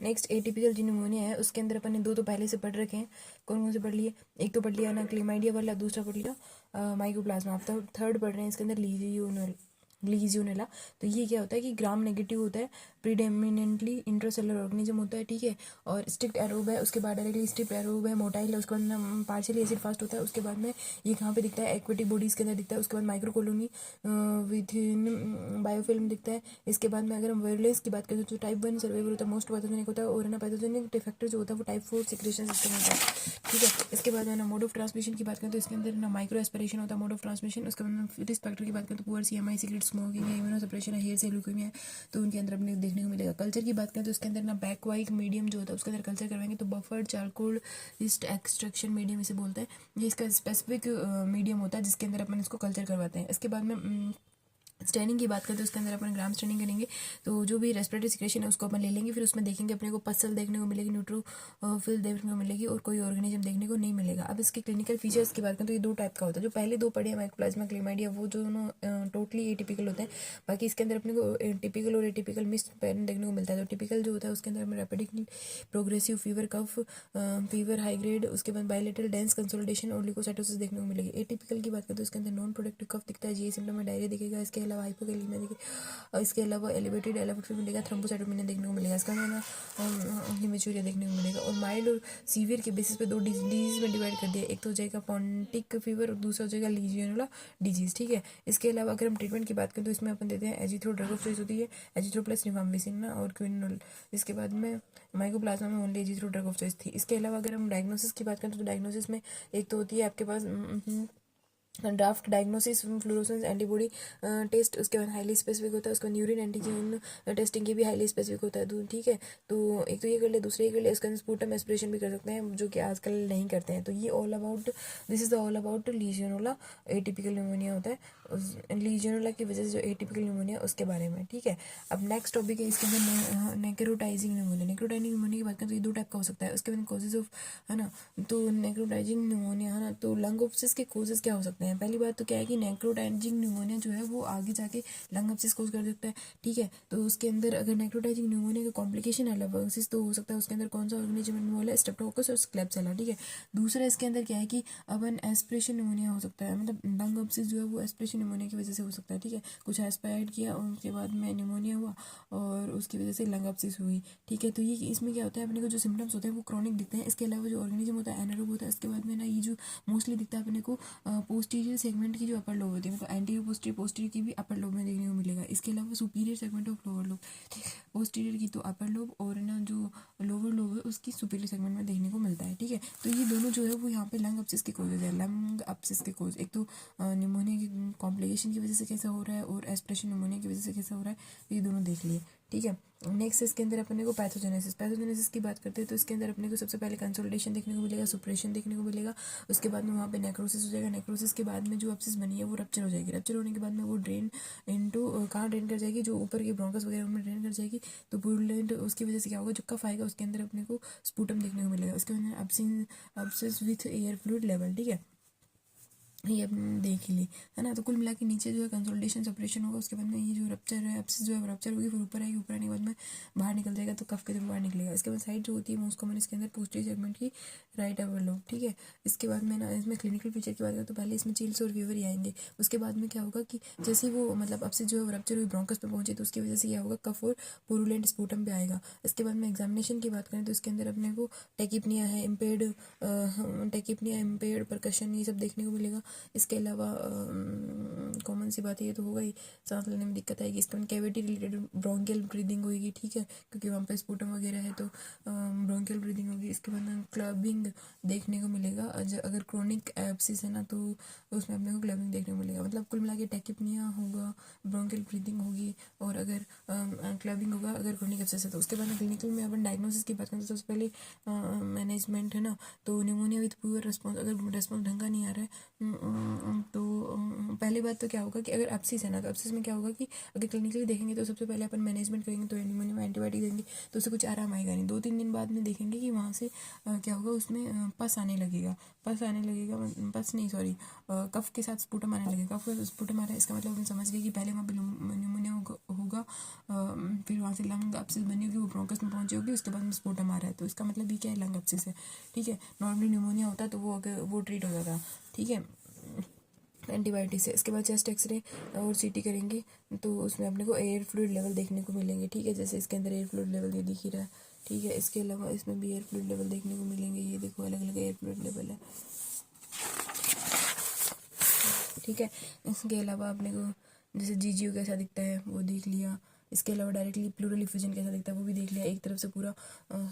Next atypical जो pneumonia है उसके अंदर अपन ने दो तो पहले से पढ़ रखे हैं। कौन कौन से पढ़ लिए? एक तो पढ़ लिया ना क्लेमाइडिया वाला, दूसरा पढ़ लिया माइकोप्लाज्मा। आप तो थर्ड पढ़ रहे हैं इसके अंदर लीजियोनेला। तो ये क्या होता है कि ग्राम नेगेटिव होता है, प्रीडोमिनेंटली इंट्रासेलुलर ऑर्गेनिज्म होता है, ठीक है। और स्ट्रिक्ट एरोब है, उसके बाद डायरेक्टली स्ट्रिक्ट एरोब है, मोटाइल है, उसके बाद पार्शियली एसिड फास्ट होता है। उसके बाद में ये कहाँ पे दिखता है? एक्वेटिक बॉडीज के अंदर दिखता है। उसके बाद micro colony with in biofilm दिखता है। इसके बाद में अगर हम वायरलेस की बात करें तो टाइप 1 सर्वाइवल होता है, मोस्ट पैथोजेनिक होता है, और ना पैथोजेनिक डिफेक्टर जो होता है वो टाइप 4 सिक्रेशन सिस्टम होता है, ठीक है। इसके बाद है ना मोड ऑफ ट्रांसमिशन की बात करें तो इसके अंदर ना माइक्रो एस्पिरेशन होता है मोड ऑफ ट्रांसमिशन। उसके बाद रिस्क फैक्टर की बात करें तो पुअर CMI, सीक्रेट स्मोकिंग है, इम्यूनो सप्रेशन है, हेयर सेल ल्यूकेमिया है, तो उनके अंदर अपने देखने को मिलेगा। कल्चर की बात करें तो इसके अंदर ना बैकवाइक मीडियम जो होता है उसके अंदर कल्चर करवाएंगे तो buffered charcoal east extraction medium इसे बोलते हैं। ये इसका स्पेसिफिक मीडियम होता है जिसके अंदर अपन इसको कल्चर करवाते हैं। इसके बाद में स्टैनिंग की बात करें तो उसके अंदर अपन ग्राम स्टैनिंग करेंगे तो जो भी रेस्पिरेटरी सिक्रेशन है उसको अपन ले लेंगे, फिर उसमें देखेंगे अपने को पसल देखने को मिलेगी, न्यूट्रोफिल देखने को मिलेगी, और कोई ऑर्गेनिज्म देखने को नहीं मिलेगा। अब इसके क्लिनिकल फीचर्स की बात करें तो ये दो टाइप का होता है। जो पहले दो पढ़े हैं माइकोप्लाज्मा क्लेमाइडिया वो जो टोटली एटिपिकल होते हैं। बाकी इसके अंदर अपने को टिपिकल और एटिपिकल मिक्स पैटर्न देखने को मिलता है। तो टिपिकल जो होता है उसके अंदर हमें रैपिडिक प्रोग्रेसिव फीवर, कफ फीवर, हाई ग्रेड, उसके बाद बायलेटरल डेंस कंसोलिडेशन और ल्यूकोसाइटोसिस देखने को मिलेगी। एटिपिकल की बात करें तो इसके अंदर नॉन प्रोडक्टिव कफ दिखता है, जी सिम्टम में डायरिया दिखेगा, इसके अलावा हाइपोकैलेमिया दिखेगा, और इसके अलावा एलिवेटेड एलेक्ट्रिक मिलेगा, थ्रोम्बोसाइटोपेनिया देखने को मिलेगा, इसका ना हिमेचुरिया देखने को मिलेगा। और माइल्ड और सीवियर के बेसिस पे दो डिजीज में डिवाइड कर दिया, एक तो हो जाएगा पॉन्टिक फीवर और दूसरा हो जाएगा लीजियोनेला डिजीज, ठीक है। इसके अलावा अगर हम ट्रीटमेंट की बात करें तो इसमें अपन देते हैं एजिथ्रो, ड्रग ऑफ चॉइस होती है एजिथ्रो प्लस रिफाम्पिसिन ना और क्विनोल। इसके बाद में माइकोप्लाज्मा में ओनली एजिथ्रो ड्रग ऑफ चॉइस थी। इसके अलावा अगर हम डायग्नोसिस की बात करें तो डायग्नोसिस में एक तो होती है आपके पास draft diagnosis fluorescence antibody test, उसके बाद हाईली स्पेसिफिक होता है, उसके बाद यूरिन एंटीजन टेस्टिंग की भी हाईली स्पेसिफिक होता है, ठीक है। तो एक तो ये कर ले, दूसरे ये कर ले, उसके अंदर स्पूटम एस्पिरेशन भी कर सकते हैं जो कि आजकल नहीं करते हैं। तो ये all about this is all about Legionella atypical pneumonia होता है। लीजियोनेला की वजह से जो एटिपिकल न्यूमोनिया उसके बारे में, ठीक है। अब नेक्स्ट टॉपिक है इसके अंदर नेक्रोटाइजिंग न्यूमोनिया। नेक्रोटाइजिंग न्यूमोनिया की बात करें तो ये दो टाइप का हो सकता है। उसके बाद कॉजेज ऑफ है ना, तो नेक्रोटाइजिंग न्यूमोनिया है ना, तो लंग ऑब्सेस के कॉजेज क्या हो सकते हैं? पहली बात तो क्या है कि नेक्रोटाइजिंग न्यूमोनिया जो है वो आगे जाके लंग एब्सिस कोज कर सकता है, ठीक है। तो उसके अंदर अगर नेक्रोटाइजिंग न्यूमोनिया का कॉम्प्लिकेशन है लंग एब्सिस तो हो सकता है उसके अंदर कौन सा ऑर्गेनिज्म इन्वॉल्व है? स्ट्रेप्टोकोकस और क्लेब्सिला, ठीक है। दूसरा इसके अंदर क्या है कि अपन एस्पिरेशन न्यूमोनिया हो सकता है, मतलब लंग एब्सिस जो है वो एस्पिरेशन न्यूमोनिया की वजह से हो सकता है, ठीक है। कुछ एस्पायर्ड किया और उसके बाद में न्यूमोनिया हुआ और उसकी वजह से लंग एब्सिस हुई, ठीक है। तो ये इसमें क्या होता है अपने को जो सिम्टम्स होते हैं वो क्रॉनिक दिखते हैं। इसके अलावा जो ऑर्गेनिज्म होता है एनारोब होता है। इसके बाद में ना ये जो मोस्टली दिखता है अपने को पोस्टीरियर सेगमेंट की जो अपर लोब होती है, मतलब एंटीरियर पोस्टीरियर की भी अपर लोब में देखने को मिलेगा। इसके अलावा superior segment of lower lobe, posterior की तो अपर लोब और ना जो लोअर लोब है उसकी सुपीरियर सेगमेंट में देखने को मिलता है, ठीक है। तो ये दोनों जो है वो यहाँ पे लंग एब्सिस के कॉजेज है। लंग एब्सिस के कॉज एक तो न्यूमोनिया की कॉम्प्लिकेशन की वजह से कैसा हो रहा है और एस्पिरेशन न्यूमोनिया की वजह से कैसा हो रहा है, ये दोनों देख लिए, ठीक है। नेक्स्ट इसके अंदर अपने को पैथोजेनेसिस की बात करते हैं तो इसके अंदर अपने को सबसे पहले कंसोलिडेशन देखने को मिलेगा, सुप्रेशन देखने को मिलेगा। उसके बाद में वहाँ पे नेक्रोसिस हो जाएगा। नेक्रोसिस के बाद में जो एब्सिस बनी है वो रप्चर हो जाएगी। रप्चर होने के बाद में वो ड्रेन इनटू कहाँ ड्रेन कर जाएगी? जो ऊपर के ब्रोंकस वगैरह में ड्रेन कर जाएगी। तो पुरुलेंट उसकी वजह से क्या होगा? जो कफ आएगा उसके अंदर अपने को स्पूटम देखने को मिलेगा। उसके बाद abscess with air fluid level, ठीक है, ये अपन देख ही ली, है ना। तो कुल मिला के नीचे जो है कंसोलिडेशन सेपरेशन होगा। उसके बाद में ये जो रप्चर है एब्सिस जो है रप्चर होगी, फिर ऊपर आएगी, ऊपर आने के बाद में बाहर निकल जाएगा तो कफ के थ्रू बाहर निकलेगा। इसके बाद साइड जो होती है मोस्ट कॉमन इसके अंदर पोस्टीरियर सेगमेंट की राइट अपर लोब, ठीक है। इसके बाद में ना इसमें क्लिनिकल फीचर की बात करें तो पहले इसमें चिल्स और फीवर ही आएंगे। उसके बाद में क्या होगा कि जैसे वो मतलब एब्सिस जो है रप्चर हुई ब्रोंकस पे पहुंचे तो उसकी वजह से क्या होगा? कफ और पुरुलेंट स्पूटम पे आएगा। इसके बाद में एग्जामिनेशन की बात करें तो इसके अंदर अपने को टेकिपनिया है, इम्पेयर्ड परकशन, ये सब देखने को मिलेगा। इसके अलावा कॉमन सी बात है ये तो होगा ही, सांस लेने में दिक्कत आएगी। इसके बाद कैविटी रिलेटेड ब्रोंकियल ब्रीदिंग होगी, ठीक है, क्योंकि वहाँ पे स्पूटम वगैरह है तो ब्रोंकियल ब्रीदिंग होगी। इसके बाद क्लबिंग देखने को मिलेगा। अगर क्रोनिक एब्सिस है ना तो उसमें अपने को क्लबिंग देखने को मिलेगा। मतलब कुल मिला के टेकिपनिया होगा, ब्रोंकियल ब्रीदिंग होगी और अगर क्लबिंग होगा अगर क्रोनिक एब्सिस है तो। उसके बाद क्लिनिकल में अपन डायग्नोसिस की बात करें तो सबसे पहले मैनेजमेंट है ना, तो न्यूमोनिया विथ पुअर रिस्पॉन्स, अगर रिस्पॉन्स ढंग का नहीं आ रहा है तो पहली बात तो क्या होगा कि अगर एब्सिस है ना तो एब्सिस में क्या होगा कि अगर क्लिनिकली देखेंगे तो सबसे पहले अपन मैनेजमेंट करेंगे तो न्यूमोनिया में एंटीबायोटिक देंगे तो उससे कुछ आराम आएगा नहीं। 2-3 दिन बाद में देखेंगे कि वहाँ से क्या होगा, उसमें पस आने लगेगा, पस नहीं सॉरी कफ के साथ स्पूटम आने लगेगा। कफ का स्पूटम आ रहा है इसका मतलब अपन समझ गए कि पहले वहाँ पे न्यूमोनिया होगा फिर वहाँ से लंग एब्सिस बनी होगी, वो ब्रोंकस में पहुंची होगी, उसके बाद में स्पोटम आ रहा है, तो इसका मतलब ये क्या है, लंग एब्सिस है। ठीक है, नॉर्मली न्यूमोनिया होता है तो वो ट्रीट हो जाता। ठीक है, एंटीबायोटिक से। इसके बाद चेस्ट एक्सरे और सीटी करेंगे तो उसमें अपने को एयर फ्लूइड लेवल देखने को मिलेंगे। ठीक है, जैसे इसके अंदर एयर फ्लूइड लेवल ये दिख ही रहा है। ठीक है, इसके अलावा इसमें भी एयर फ्लूइड लेवल देखने को मिलेंगे, ये देखो अलग अलग एयर फ्लूइड लेवल है। ठीक है, इसके अलावा अपने को जैसे जीजीओ कैसा दिखता है वो देख लिया। इसके अलावा डायरेक्टली प्लूरल इफ्यूजन कैसा दिखता है वो भी देख लिया, एक तरफ से पूरा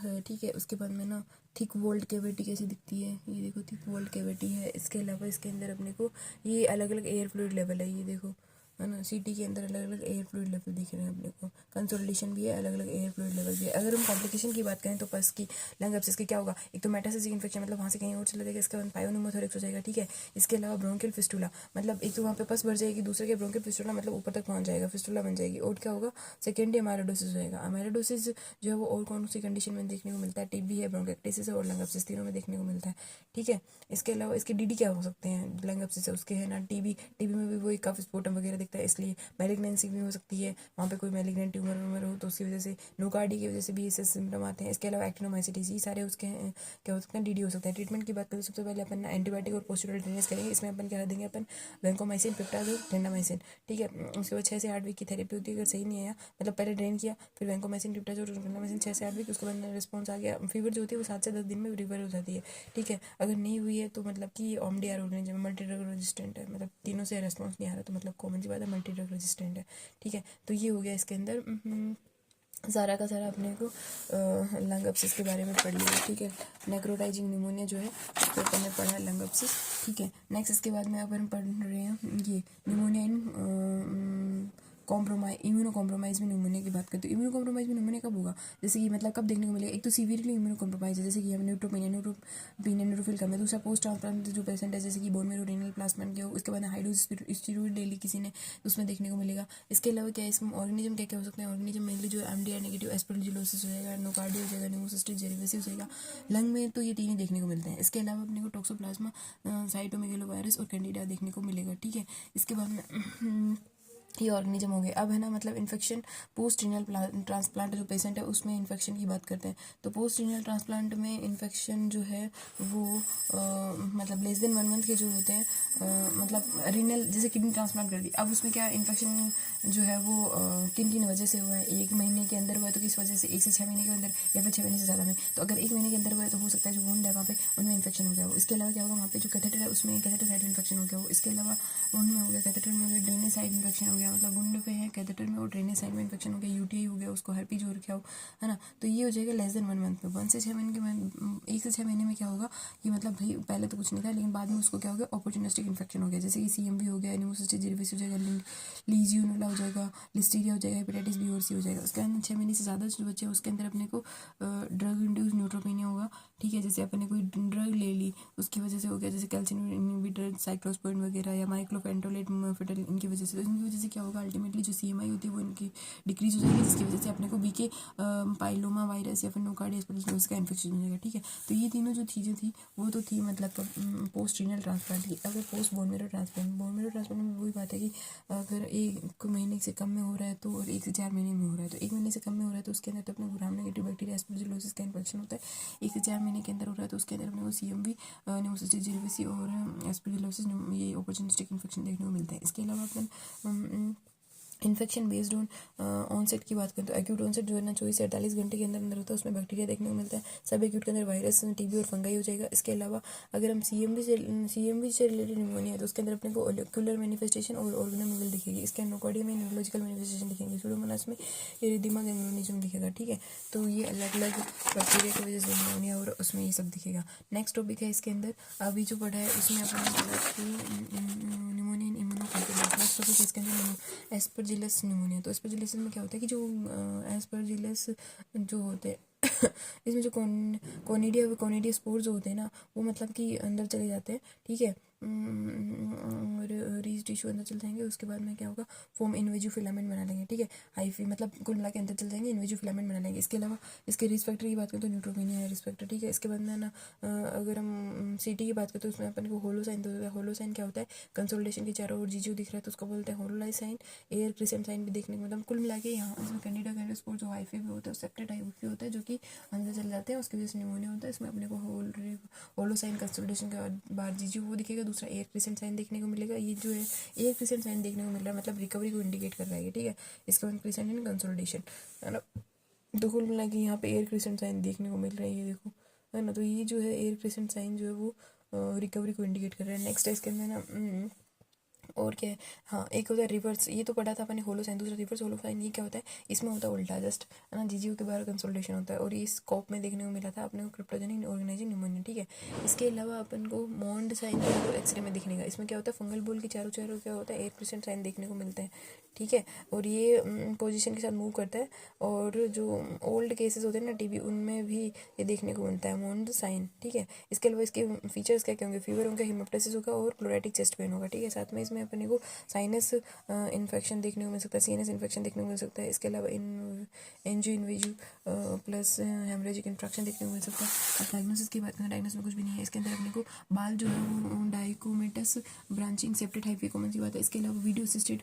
है। ठीक है, उसके बाद में ना थिक वॉल्ड कैविटी कैसी दिखती है, ये देखो थिक वॉल्ड कैविटी है। इसके अलावा इसके अंदर अपने को ये अलग अलग एयर फ्लूइड लेवल है, ये देखो है ना, सीटी के अंदर अलग अलग एयर फ्लूइड लेवल दिख रहे हैं अपने को। कंसोलिडेशन भी है, अलग अलग एयर फ्लूइड लेवल भी है। अगर हम कॉम्प्लिकेशन की बात करें तो पस की लंग एब्सिस की क्या होगा, एक तो मेटास्टेसिक इन्फेक्शन मतलब वहाँ से कहीं और चला जाएगा, इसके बाद पायोन्यूमोथोरेक्स हो जाएगा। ठीक है, इसके अलावा ब्रोंकियल फिस्टुला मतलब एक तो वहाँ पे पस भर जाएगी, दूसरे के ब्रोंकियल फिस्टुला मतलब ऊपर तक पहुँच जाएगा, फिस्टुला बन जाएगी। और क्या होगा, सेकेंडरी अमाइलोडोसिस हो जाएगा। अमाइलोडोसिस जो है वो और कौन सी कंडीशन में देखने को मिलता है, टीबी है, ब्रोंकाइटिस है और लंग एब्सिस, तीनों में देखने को मिलता है। ठीक है, इसके अलावा इसके डीडी क्या हो सकते हैं लंग एब्सिस से, उसके है ना टीबी, टीबी में भी वही कफ स्पोटम वगैरह दिखता है, इसलिए मैलिग्नेंसी भी हो सकती है, वहाँ पे कोई मैलिग्नेंट ट्यूमर वूमर हो तो उसकी वजह से, नोकार्डी की वजह से भी ऐसे सिम्टम आते हैं। इसके अलावा एक्टिनोमाइसिटिस, ये सारे उसके क्या हो सकते हैं, डीडी हो सकता है। ट्रीटमेंट की बात करें तो सबसे पहले अपन एंटीबायोटिक और पोस्टोरल ड्रेनेज करेंगे। इसमें अपन क्या देंगे, अपन वैंकोमाइसिन, पिप्टाजोल, क्लिंडामाइसिन। ठीक है, उसके बाद 6 से 8 वीक की थेरेपी होती है। अगर सही नहीं आया मतलब पहले ड्रेन किया, फिर वैंकोमाइसिन, पिप्टाजोल और क्लिंडामाइसिन 6 से 8 वीक, उसके बाद रिस्पॉन्स आ गया, फीवर जो होती है वो 7 से 10 दिन में रिवर हो जाती है। ठीक है, अगर नहीं हुई है तो मतलब कि ओमडीआर ऑर्गेनिज्म मल्टी ड्रग रेजिस्टेंट है, मतलब तीनों से रेस्पॉन्स नहीं आ रहा तो मतलब कॉमन सी बात है मल्टी ड्रग रेजिस्टेंट है। ठीक है, तो ये हो गया इसके अंदर सारा का सारा अपने को लंग एब्सिस के बारे में पढ़ लिया। ठीक है, नेक्रोटाइजिंग निमोनिया जो है उसको अपन ने पढ़ा है, लंग एब्सिस। ठीक है, नेक्स्ट इसके बाद में अपन पढ़ रहे हैं ये निमोनिया इन इम्यूनो कॉम्प्रोमाइज में निमोनिया की बात करते हैं। इम्यूनो कॉम्प्रोमाइज में निमोनिया कब होगा, जैसे कि मतलब कब देखने को मिलेगा, एक तो सीवियरली इम्यूनो कॉम्प्रोमाइज है, जैसे कि हमें न्यूट्रोपिनिया न्यूट्रोफिल कम है। दूसरा पोस्ट ट्रांसप्लांट जो पेशेंट है, जैसे कि बोन मेरो रेनल प्लास्टमेंट के हो, उसके बाद हाई डोज स्टेरॉइड ले ली किसी ने, उसमें देखने को मिलेगा। इसके अलावा क्या है, इसमें ऑर्गेनिज्म क्या क्या हो सकते हैं, ऑर्गेनिज्म मेनली जो एमडीआर नेगेटिव एस्परजिलोसिस हो जाएगा, नोकार्डियो हो जाएगा, न्यूमोसिस्टिस जेरेवेसिस हो जाएगा। लंग में तो ये तीन ही देखने को मिलते हैं। इसके अलावा अपने को टॉक्सोप्लाज्मा, साइटोमेगालोवायरस और कैंडिडा देखने को मिलेगा। ठीक है, इसके बाद में ये ऑर्गेनिज्म हो गए। अब है ना मतलब इन्फेक्शन पोस्ट रीनल ट्रांसप्लांट जो पेशेंट है उसमें इन्फेक्शन की बात करते हैं। तो पोस्ट रीनल ट्रांसप्लांट में इन्फेक्शन जो है वो मतलब लेस देन 1 मंथ के जो होते हैं, मतलब रीनल जैसे किडनी ट्रांसप्लांट कर दी, अब उसमें क्या इन्फेक्शन जो है वो किन किन वजह से हुआ है, 1 महीने के अंदर हुआ है तो किस वजह से, 1 से 6 महीने के अंदर या फिर 6 महीने से ज़्यादा में। तो अगर 1 महीने के अंदर हुआ है तो हो सकता है जो वुंड है वहाँ पे उनमें इन्फेक्शन हो गया हो। इसके अलावा क्या होगा, वहाँ पे जो कैथेटर है उसमें कैथेटर साइड इन्फेक्शन हो गया हो। इसके अलावा वुंड में हो गया, कैथेटर में हो गया, ड्रेनेज साइड इन्फेक्शन हो गया, मतलब वुंड पे है कैथेटर में और ड्रेनेज साइड में इन्फेक्शन हो गया, यूटीआई हो गया, उसको हर्पीज हो रखा हो, है ना। तो ये हो जाएगा लेस देन 1 मंथ में। 1 से 6 महीने के 1 से 6 महीने में क्या होगा कि मतलब भाई पहले तो कुछ नहीं था लेकिन बाद में उसको क्या हो गया, अपॉर्चुनिस्टिक इन्फेक्शन हो गया, जैसे कि सीएमवी हो गया, न्यूमोसिस्टिस जेरेविस हो जाएगा, लीजियोनेला हो जाएगा, लिस्टीरिया हो जाएगा, हेपेटाइटिस बी और सी हो जाएगा। उसके अंदर 6 महीने से ज़्यादा जो बच्चे हैं उसके अंदर अपने को ड्रग इंड्यूस न्यूट्रोपेनिया होगा। ठीक है, जैसे अपने कोई ड्रग ले ली उसकी वजह से हो गया, जैसे कैल्शियम इनहिबिटर, साइक्लोस्पोरिन वगैरह या माइक्लोफेंटोलेट फिटल, इनकी वजह से। तो इनकी वजह से क्या होगा, अल्टीमेटली जो सीएमआई होती है वो इनकी डिक्रीज हो जाएगी, जिसकी वजह से अपने को बीके पाइलोमा वायरस या फिर नोकार्डियस का इन्फेक्शन हो जाएगा। ठीक है, तो ये तीनों जो चीज़ें थी वो तो थी मतलब पोस्ट रीनल ट्रांसप्लांट की। अगर पोस्ट बोन मेरो ट्रांसप्लांट में वही बात है कि अगर 1 महीने से कम में हो रहा है तो, और 1 से 4 महीने में हो रहा है तो, 1 महीने से कम में हो रहा है तो उसके अंदर तो अपने ग्राम नेगेटिव बैक्टीरिया एस्परजिलोसिस का इन्फेक्शन होता है। 1 से 4 महीने के अंदर हो रहा है तो उसके अंदर अपने को सीएमवी, न्यूमोसिस्टिस जेरेविस और एस्परजिलोसिस, ये अपॉर्चुनिस्टिक इन्फेक्शन देखने को मिलता है। इसके अलावा अपन इन्फेक्शन बेस्ड ऑन ऑनसेट की बात करें तो एक्यूट ऑनसेट जो है ना 24 से 48 घंटे के अंदर अंदर होता है, उसमें बैक्टीरिया देखने को मिलता है। सब एक्यूट के अंदर वायरस, टीबी और फंगाई हो जाएगा। इसके अलावा अगर हम सीएमवी से रिलेटेड निमोनिया है तो उसके अंदर अपने को ओलिकुलर मैनिफेस्टेशन और ऑर्गेनोमेगल दिखेगी। इसके नोकार्डिया में न्यूरोलॉजिकल मैनिफेस्टेशन दिखेंगे, सूडोमोनास में इरिथेमा गैंग्रेनिज्म दिखेगा। ठीक है, तो ये अलग अलग बैक्टीरिया की वजह से निमोनिया और उसमें ये सब दिखेगा। नेक्स्ट टॉपिक है इसके अंदर अभी जो पढ़ा है उसमें अपने निमोनिया इन इम्यूनोकॉम्प्रोमाइज। नेक्स्ट टॉपिक है इसके अंदर एस्परजिलस निमोनिया। तो एस्परजिलस में क्या होता है कि जो एस्परजिलस जो होते हैं इसमें जो कोनिडिया स्पोर जो होते हैं ना वो मतलब कि अंदर चले जाते हैं। ठीक है, रीज टिश्यू अंदर चल जाएंगे, उसके बाद में क्या होगा, फोम इनवेजिव फिलामेंट बना लेंगे, ठीक है। हाइफी मतलब कुल मिला के अंदर चल जाएंगे, इनवेजिव फिलामेंट बना लेंगे। इसके अलावा इसके रिस्क फैक्टर की बात करें तो न्यूट्रोपिनिया है रिस्क फैक्टर, ठीक है। इसके बाद में ना अगर हम सीटी की बात करें तो उसमें अपन को होलोसाइन होता है। होलोसाइन क्या होता है, कंसोलिडेशन के चारों ओर जीजू दिख रहा है तो उसको बोलते हैं होलोसाइन। एयर क्रिसेंट साइन भी देखने को मतलब कुल मिला के यहाँ इसमें कैंडिडा कैंडिडोस्पोर जो हाइफी भी होता है, सेप्टेड हाइफी होता है जो कि अंदर चल जाते हैं, उसकी वजह से निमोनिया होता है। इसमें अपने को होलोसाइन कंसोलिडेशन के बाद जीजू वो दिखेगा, दूसरा एयर क्रिसेंट साइन देखने को मिलेगा। ये जो है एयर क्रिसेंट साइन देखने को मिल रहा है मतलब रिकवरी को इंडिकेट कर रहा है, ठीक है। इसके बाद क्रिसेंट एंड कंसोलिडेशन है ना, तो कुल मिला के यहाँ पे एयर क्रिसेंट साइन देखने को मिल रहा है, ये देखो है ना। तो ये जो है एयर क्रिसेंट साइन जो है वो रिकवरी को इंडिकेट कर रहा है। नेक्स्ट है इसके अंदर ना और क्या है, हाँ एक होता है रिवर्स, ये तो पढ़ा था अपने होलोसाइन। दूसरा रिवर्स होलोसाइन, ये क्या होता है, इसमें होता है उल्टा जस्ट है ना, जीजीओ के बाहर कंसोलिडेशन होता है। और ये स्कोप में देखने को मिला था अपने को क्रिप्टोजेनिक ऑर्गेनाइजिंग न्यूमोनिया, ठीक है। इसके अलावा अपन को मॉन्ड साइन जो है एक्सरे में दिखने का, इसमें क्या होता है, फंगल बोल के चारों चारों क्या होता है, 8% साइन देखने को मिलता है, ठीक है। और ये पोजीशन के साथ मूव करता है। और जो ओल्ड केसेस होते हैं ना टीबी, उनमें भी ये देखने को मिलता है मॉन्ड साइन, ठीक है। इसके अलावा इसके फीचर्स क्या क्या होंगे, फीवर होगा, हिमोप्टाइसिस होगा और क्लोराइटिक चेस्ट पेन होगा, ठीक है। साथ में इसमें अपने को साइनस इन्फेक्शन देखने को मिल सकता है, सीएनएस इन्फेक्शन देखने को मिल सकता है। इसके अलावा angioinvasive plus haemorrhagic infarction देखने को मिल सकता है। अब डायग्नोसिस की बात करें, डायग्नोसिस में कुछ भी नहीं है। इसके अंदर अपने को बाल जो है वो डाइकोमेटस ब्रांचिंग सेप्टेड हाइफी कॉमन सी बात है। इसके अलावा वीडियो असिस्टेड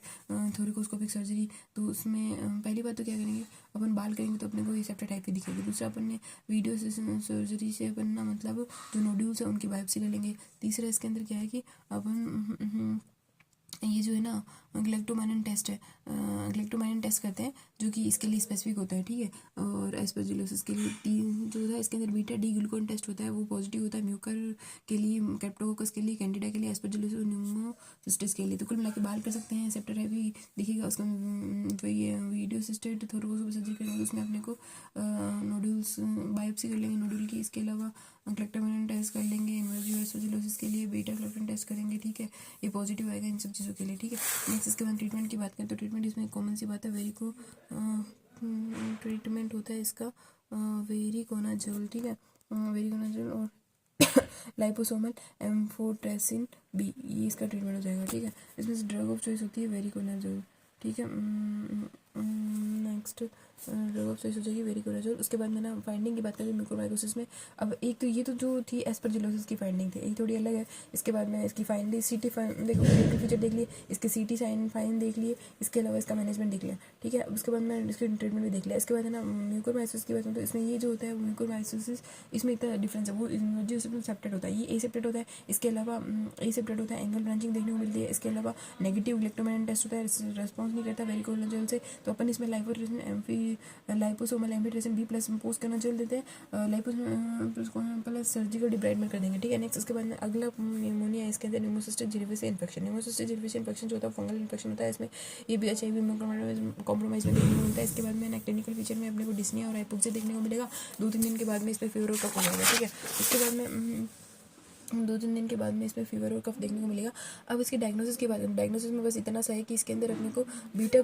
थोरिकोस्कोपिक सर्जरी, तो उसमें पहली बात तो क्या करेंगे, अपन बाल करेंगे तो अपने को ये सेप्टेड हाइफी दिखेगी। दूसरा अपन ने वीडियो सर्जरी से अपन ना मतलब जो नोड्यूल्स है उनकी बायोप्सी ले लेंगे। तीसरा इसके अंदर क्या है कि अपन ये जो है ना ग्लेक्टोमाइनिन टेस्ट है, ग्लेक्टोमाइनिन टेस्ट करते हैं जो कि इसके लिए स्पेसिफिक होता है, ठीक है। और एस्परजिलोसिस के लिए तीन जो है इसके अंदर बीटा डी ग्लूकोन टेस्ट होता है, वो पॉजिटिव होता है म्यूकर के लिए, क्रेप्टोकोकस के लिए, कैंडिडा के लिए, एस्परजिलोसिस और न्यूमोसिस्टिस के लिए। तो कुल मिला के बाल कर सकते हैं, सेप्टर है भी दिखेगा उसका। ये वीडियो असिस्टेड थोरोकोस्कोपिक सर्जरी करेंगे उसमें अपने को नोड्यूल्स बायोप्सी कर लेंगे नोड्यूल की। इसके अलावा ग्लेक्टोमाइनिन टेस्ट कर लेंगे इन्वेजिव एस्परजिलोसिस के लिए, बीटा ग्लूकोन टेस्ट करेंगे, ठीक है। ये पॉजिटिव आएगा इन सब चीज़ों के लिए, ठीक है। नेक्स्ट इसके बाद ट्रीटमेंट की बात करें तो ट्रीटमेंट इसमें कॉमन सी बात है, वेरिको ट्रीटमेंट होता है इसका वेरिकोनाजोल, ठीक है। वेरिकोनाजोल और लाइपोसोमल एम्फोटेरिसिन बी, ये इसका ट्रीटमेंट हो जाएगा, ठीक है। इसमें से ड्रग ऑफ चॉइस होती है वेरिकोनाजोल, ठीक है। नेक्स्ट ड्रग ऑफ चॉइस हो जाएगी वेरिकोनाजोल। उसके बाद में ना फाइंडिंग की बात करें म्यूकोरमाइकोसिस में, अब एक तो ये तो जो थी एस्परजिलोसिस की फाइंडिंग थी, एक थोड़ी अलग है। इसके बाद में इसकी फाइंडिंग सीटी देखो, क्लिनिकल फीचर देख लिए, इसके सीटी साइन फाइन देख लिए, इसके अलावा इसका मैनेजमेंट देख लिया, ठीक है। उसके बाद में इसके ट्रीटमेंट भी देख लिया। इसके बाद है ना म्यूकोरमाइकोसिस की बात करें तो इसमें ये जो होता है म्यूकोरमाइकोसिस, इसमें इतना डिफरेंस है, वो जो सेप्टेड होता है ये ए सेप्टेड होता है। इसके अलावा ए सेप्टेड होता है, एंगल ब्रांचिंग देखने को मिलती है। इसके अलावा नेगेटिव ग्लेक्टोमाइनिन टेस्ट होता है, रेस्पॉन्स नहीं करता वेरिकोनाजोल से, तो अपन इसमें liposomal amphotericin B plus post करना चल देते हैं, लाइपोसोमल प्लस सर्जिकल डिब्राइडमेंट कर देंगे, ठीक है। नेक्स्ट इसके बाद में अगला न्यूमोनिया है, इसके अंदर न्यूमोसिस्टिक जिरहवेसिया इन्फेक्शन। न्यूमोसिस्टिक जिरहवेसिया इन्फेक्शन जो होता है फंगल इन्फेक्शन होता है, इसमें ये भी एचआईवी कॉम्प्रोमाइज में देखने को मिलता है। इसके बाद में क्लिनिकल फीचर में अपने को डिस्निया और हाइपोक्सिया देखने को मिलेगा। 2-3 दिन के बाद में इस पर फीवर और कफ हो जाएगा, ठीक है। इसके बाद में 2-3 दिन के बाद में इसमें फीवर और कफ देखने को मिलेगा। अब इसके डायग्नोसिस की बात करें, डायग्नोसिस में बस इतना सा है कि इसके अंदर अपने को बीटा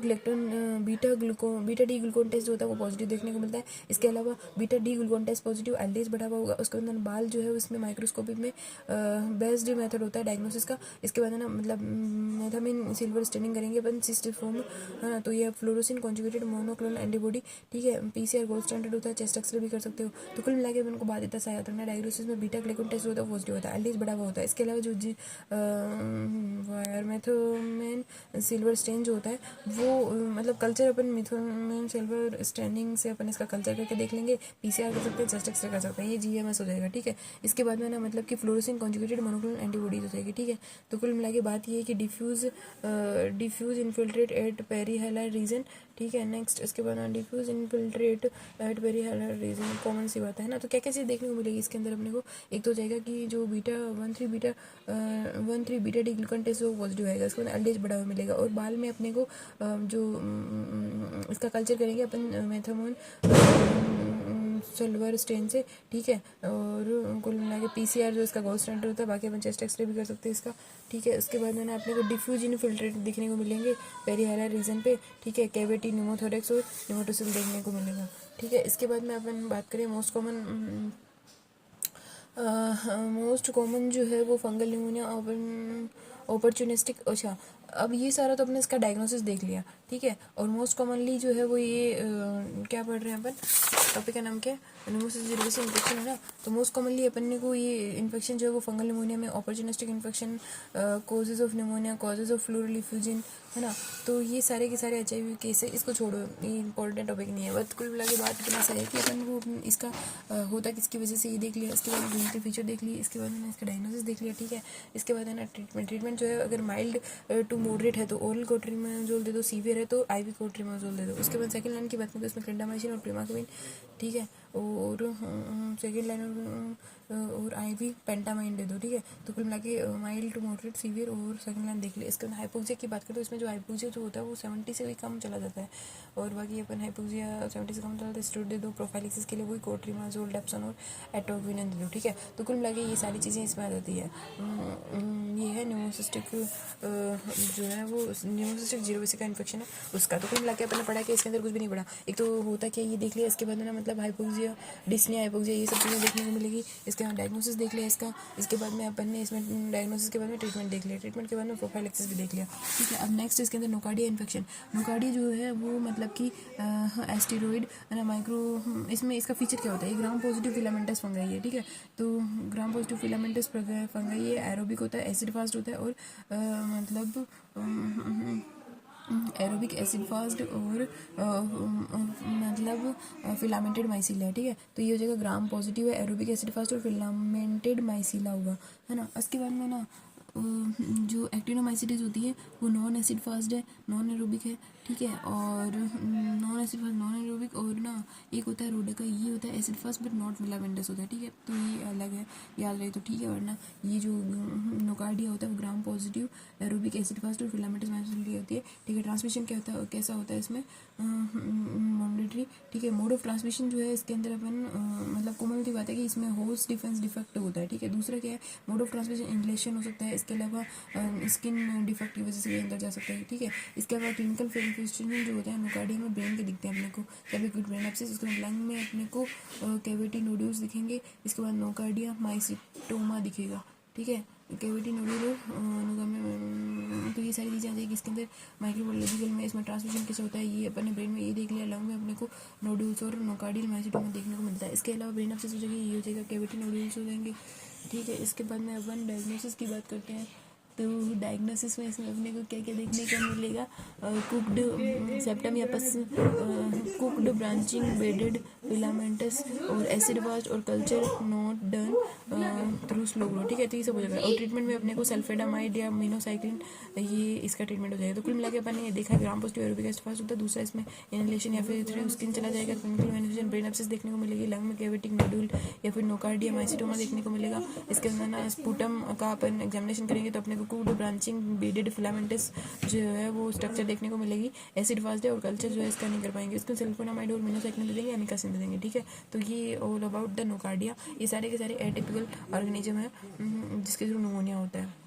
डी ग्लूकोन टेस्ट जो होता है वो पॉजिटिव देखने को मिलता है। इसके अलावा beta D glucan test positive, LDH बढ़ा हुआ होगा। उसके अंदर बाल जो है उसमें माइक्रोस्कोपिक में बेस्ड मेथड होता है डायग्नोसिस का। इसके बाद है ना मतलब मेथामिन सिल्वर स्टेनिंग करेंगे अपन सिस्टिफॉर्म, हाँ तो ये फ्लोरोसिन कॉन्जुगेटेड मोनोक्लोनल एंटीबॉडी, ठीक है। पीसीआर गोल्ड स्टैंडर्ड होता है, चेस्ट एक्सरे भी कर सकते हो। तो कुल मिला के उनको बात इतना सा याद रखना, डायग्नोसिस में बीटा ग्लूकोन टेस्ट होता है पॉजिटिव होता है, एल्डेज बढ़ा हुआ होता है। इसके अलावा जो मेथोमेन सिल्वर स्टेन जो होता है वो मतलब कल्चर अपन मेथोमेन सिल्वर स्टेनिंग से अपन इसका कल्चर करके देख लेंगे, पीसीआर कर सकते हैं, चेस्ट एक्सरे कर सकते हैं, ये जीएमएस हो जाएगा, ठीक है। इसके बाद में ना मतलब कि फ्लोरोसिन कॉन्जुगेटेड मोनोक्लोनल एंटीबॉडीज हो जाएगी, ठीक है। तो कुल मिला के बात ये है कि diffuse infiltrate at perihilar region, ठीक है। नेक्स्ट इसके बाद diffuse infiltrate at perihilar region, common सी बात है ना। तो क्या क्या चीज़ देखने को मिलेगी इसके अंदर अपने को, एक तो हो जाएगा कि जो beta 1,3 beta D glucan test वो पॉजिटिव आएगा, इसको एल्डेज बढ़ा हुआ मिलेगा। और बाल में अपने को जो इसका कल्चर करेंगे अपन मेथामोन सिल्वर स्टेन से, ठीक है। और कुल मिला के पीसीआर जो इसका गोल्ड स्टैंडर्ड होता है, बाकी अपन चेस्ट एक्सरे भी कर सकते हैं इसका, ठीक है। उसके बाद मैंने अपने को डिफ्यूज इन्फिल्ट्रेट दिखने को मिलेंगे पेरीहेलर रीजन पे, ठीक है। कैविटी न्यूमोथोरेक्स और न्यूमोटोसिल देखने को मिलेगा, ठीक है। इसके बाद में अपन बात करें मोस्ट कॉमन मोस्ट कॉमन जो है वो फंगल न्यूमोनिया ऑपर्चुनिस्टिक। अच्छा, अब ये सारा तो अपने इसका डायग्नोसिस देख लिया, ठीक है। और मोस्ट कॉमनली जो है वो ये क्या पढ़ रहे हैं अपन, टॉपिक का नाम क्या है, न्यूमोसिस जिरहवासिस इन्फेक्शन है ना। तो मोस्ट कॉमनली अपन ने को ये इन्फेक्शन जो है वो फंगल न्यूमोनिया में opportunistic infection, causes of pneumonia, causes of pleural effusion, है ना। तो ये सारे के सारे HIV केस है, इसको छोड़ो, ये इंपॉर्टेंट टॉपिक नहीं है। बट कुल मिला के बात इतना सा है कि अपन को इसका होता किसकी वजह से ये देख लिया, इसके बाद क्लिनिकल फीचर देख ली, इसके बाद मैंने इसका डायग्नोसिस देख लिया, ठीक है। इसके बाद है ना ट्रीटमेंट जो है, अगर माइल्ड टू मॉडरेट है तो ओरल कोट्रिमाजोल दे दो, सीवियर है तो IV कोट्रिमाजोल दे दो। उसके बाद सेकंड लाइन की बात करें तो इसमें क्लिंडामाइसिन और प्रिमाकोविन, ठीक है। और सेकेंड लाइन और IV पेंटामाइन दे दो, ठीक है। तो कुल मिला के माइल्ड टू मॉडरेट, सीवियर और सेकंड लाइन देख ले। इसके बाद हाइपोक्सिया की बात करें तो इसमें जो हाइपोक्सिया जो होता है वो 70 से भी कम चला जाता है। और बाकी अपन हाइपोक्सिया 70 से कम चला जाता है, स्टेरॉइड दे दो। प्रोफाइलिसिस के लिए वही कोट्रिमाजोल, डेप्सोन और एटोविनन दे दो, ठीक है। तो कुल मिला के ये सारी चीज़ें इसमें आ जाती है। ये है न्यूमोसिस्टिक जो है वो न्यूमोसिस्टिक जिरहवासिका इन्फेक्शन है उसका। तो कुल मिला के अपन ने पढ़ा कि इसके अंदर कुछ भी नहीं पढ़ा। एक तो होता क्या ये देख लिया, इसके बाद ना मतलब हाइपोक्सिया, डिस्निया, हाइपोक्सिया, ये सब चीज़ें देखने को मिलेगी। इसके बाद डायग्नोसिस देख लिया इसका, इसके बाद में अपन ने इसमें डायग्नोसिस के बाद में ट्रीटमेंट देख लिया, ट्रीटमेंट के बाद में प्रोफाइलेक्सिस भी देख लिया, ठीक है। अब नेक्स्ट इसके अंदर नोकार्डिया इन्फेक्शन। नोकार्डिया जो है वो मतलब कि एस्टेरॉइड है ना, माइक्रो, इसमें इसका फीचर क्या होता है, ये ग्राम पॉजिटिव फिलामेंटस फंगाई है, ठीक है। तो ग्राम पॉजिटिव फिलामेंटस फंगाई है, एरोबिक होता है, एसिड फास्ट होता है और मतलब एरोबिक एसिड फास्ट और मतलब फिलामेंटेड माइसिला है, ठीक है। तो ये हो जाएगा ग्राम पॉजिटिव है, एरोबिक एसिड फास्ट और फिलामेंटेड माइसिला होगा, है ना। उसके बाद में ना जो एक्टिनोमाइसिटिस होती है वो नॉन एसिड फास्ट है, नॉन एरोबिक है, ठीक है। और non acid fast, non aerobic, और ना एक होता है रोडा का, ये होता है acid fast but not filamentous होता है, ठीक है। तो ये अलग है, याद रहे तो ठीक है। वरना ये जो नोकार्डिया होता है वो gram positive, aerobic, acid fast और फिलामेंटस माइसिला होती है, ठीक है। ट्रांसमिशन क्या होता है, कैसा होता है इसमें, मॉनिटरी, ठीक है। मोड ऑफ ट्रांसमिशन जो है इसके अंदर अपन मतलब कॉमन सी बात है कि इसमें होस्ट डिफेंस डिफेक्ट होता है, ठीक है। दूसरा क्या है, मोड ऑफ ट्रांसमिशन इंग्लेशन हो सकता है, इसके अलावा स्किन डिफेक्ट की वजह से भी अंदर जा सकता है, ठीक है। इसके अलावा क्लिनिकल मैनिफेस्टेशन जो होता है नोकार्डिया में ब्रेन के दिखते हैं अपने को, कभी कुछ ब्रेन एब्सेस, उसके बाद लंग में अपने को कैविटी नोड्यूल्स दिखेंगे, इसके बाद नोकार्डिया माइसिटोमा दिखेगा, ठीक है। कैविटी नोड्यूल, तो ये सारी चीज़ें आ जाएगी इसके अंदर। माइक्रोबायोलॉजिकल में इसमें ट्रांसमिशन कैसे होता है ये अपने ब्रेन में ये देख लिया, लंग में अपने को नोड्यूल्स और नोकार्डियल माइसिटोमा देखने को मिलता है। इसके अलावा ब्रेन एब्सेस हो जाएगी, ये हो जाएगा कैविटी नोड्यूल्स हो जाएंगे, ठीक है। इसके बाद में अपन डायग्नोसिस की बात करते हैं। तो डायग्नोसिस में इसमें अपने को क्या क्या देखने को मिलेगा, कुक्ड सेप्टम या पस, कुक्ड ब्रांचिंग, बेडेड फिलामेंटस और एसिड फास्ट और culture not done through slow grow, ठीक है। तो ये सब हो जाएगा। और ट्रीटमेंट में अपने को सल्फेडामाइड या मिनोसाइक्लिन, ये इसका ट्रीटमेंट हो जाएगा। तो कुल मिला के अपन ने ये देखा gram positive aerobic acid fast होता है, दूसरा इसमें इनहेलेशन या फिर थ्रू स्किन चला जाएगा, क्लिनिकल मैनिफेस्टेशन ब्रेन एब्सेस देखने को मिलेगी, लंग में कैविटी नोड्यूल या फिर नोकार्डिया माइसिटोमा देखने को मिलेगा। इसके अंदर ना स्पूटम का अपन एग्जामिनेशन करेंगे तो अपने को कुक्ड ब्रांचिंग, बेडेड फिलामेंटस जो है वो स्ट्रक्चर देखने को मिलेगी, एसिड फास्ट है और कल्चर जो है इसका नहीं कर पाएंगे, इसको सल्फोनामाइड और मिनोसाइक्लिन दे देंगे, अमिकासिन दे देंगे, ठीक है। तो ये ऑल अबाउट द नोकार्डिया, ये सारे के सारे एटिपिकल ऑर्गेनिज्म है जिसके थ्रू निमोनिया होता है।